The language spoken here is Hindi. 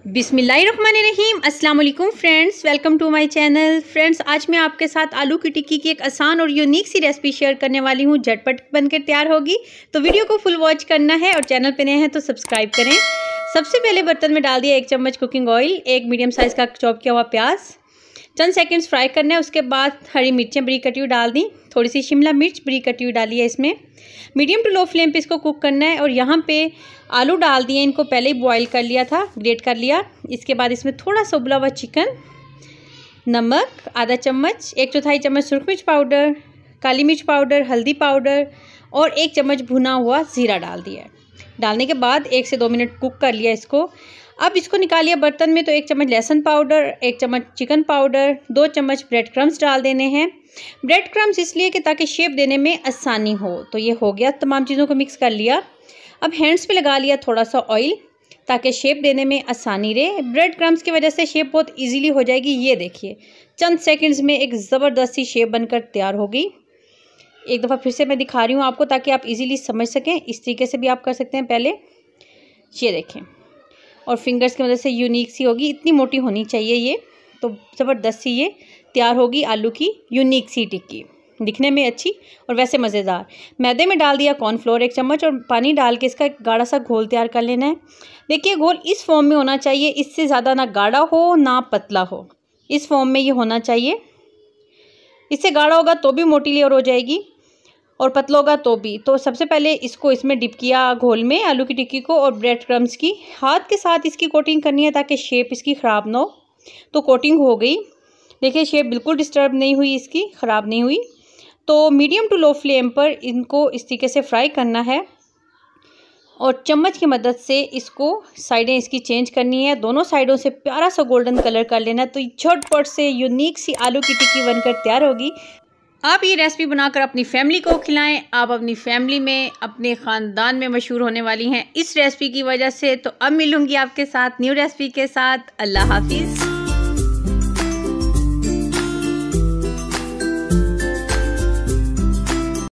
बिस्मिल्लाहिर्रहमानिर्रहीम। अस्सलाम वालेकुम friends, welcome to my channel. Friends, आज मैं आपके साथ आलू की टिक्की की एक आसान और यूनिक सी रेसिपी शेयर करने वाली हूँ। झटपट बनकर तैयार होगी, तो वीडियो को फुल वॉच करना है और चैनल पे नए हैं तो सब्सक्राइब करें। सबसे पहले बर्तन में डाल दिया 1 चम्मच कुकिंग ऑयल, 1 मीडियम साइज़ का चॉप किया हुआ प्याज, चंद सेकंड्स फ्राई करना है। उसके बाद हरी मिर्चें बड़ी कटी हुई डाल दी, थोड़ी सी शिमला मिर्च बड़ी कटी हुई डाली है। इसमें मीडियम टू लो फ्लेम पे इसको कुक करना है। और यहाँ पे आलू डाल दिए, इनको पहले ही बॉईल कर लिया था, ग्रेट कर लिया। इसके बाद इसमें थोड़ा सा उबला हुआ चिकन, नमक आधा चम्मच, 1/4 चम्मच सुरख मिर्च पाउडर, काली मिर्च पाउडर, हल्दी पाउडर और 1 चम्मच भुना हुआ ज़ीरा डाल दिया। डालने के बाद 1 से 2 मिनट कुक कर लिया इसको। अब इसको निकालिए बर्तन में, तो 1 चम्मच लहसुन पाउडर, 1 चम्मच चिकन पाउडर, 2 चम्मच ब्रेड क्रम्स डाल देने हैं। ब्रेड क्रम्स इसलिए कि ताकि शेप देने में आसानी हो। तो ये हो गया, तमाम चीज़ों को मिक्स कर लिया। अब हैंड्स पे लगा लिया थोड़ा सा ऑयल ताकि शेप देने में आसानी रहे। ब्रेड क्रम्स की वजह से शेप बहुत इजीली हो जाएगी। ये देखिए, चंद सेकंड्स में एक ज़बरदस्त सी शेप बनकर तैयार हो गई। एक दफ़ा फिर से मैं दिखा रही हूँ आपको, ताकि आप इजीली समझ सकें। इस तरीके से भी आप कर सकते हैं। पहले ये देखें, और फिंगर्स की मदद से यूनिक सी होगी, इतनी मोटी होनी चाहिए ये। तो ज़बरदस्त सी ये तैयार होगी आलू की यूनिक सी टिक्की, दिखने में अच्छी और वैसे मज़ेदार। मैदे में डाल दिया कॉर्नफ्लोर 1 चम्मच और पानी डाल के इसका गाढ़ा सा घोल तैयार कर लेना है। देखिए, घोल इस फॉर्म में होना चाहिए, इससे ज़्यादा ना गाढ़ा हो ना पतला हो, इस फॉर्म में ये होना चाहिए। इससे गाढ़ा होगा तो भी मोटी लेयर हो जाएगी और पतला होगा तो भी। तो सबसे पहले इसको इसमें डिप किया घोल में, आलू की टिक्की को, और ब्रेड क्रम्स की हाथ के साथ इसकी कोटिंग करनी है ताकि शेप इसकी ख़राब ना हो। तो कोटिंग हो गई, देखिए शेप बिल्कुल डिस्टर्ब नहीं हुई, इसकी ख़राब नहीं हुई। तो मीडियम टू लो फ्लेम पर इनको इस तरीके से फ्राई करना है और चम्मच की मदद से इसको साइडें इसकी चेंज करनी है, दोनों साइडों से प्यारा सा गोल्डन कलर कर लेना है। तो झटपट से यूनिक सी आलू की टिक्की बनकर तैयार होगी। आप ये रेसिपी बनाकर अपनी फैमिली को खिलाएं। आप अपनी फैमिली में, अपने ख़ानदान में मशहूर होने वाली हैं इस रेसिपी की वजह से। तो अब मिलूंगी आपके साथ न्यू रेसिपी के साथ। अल्लाह हाफिज़।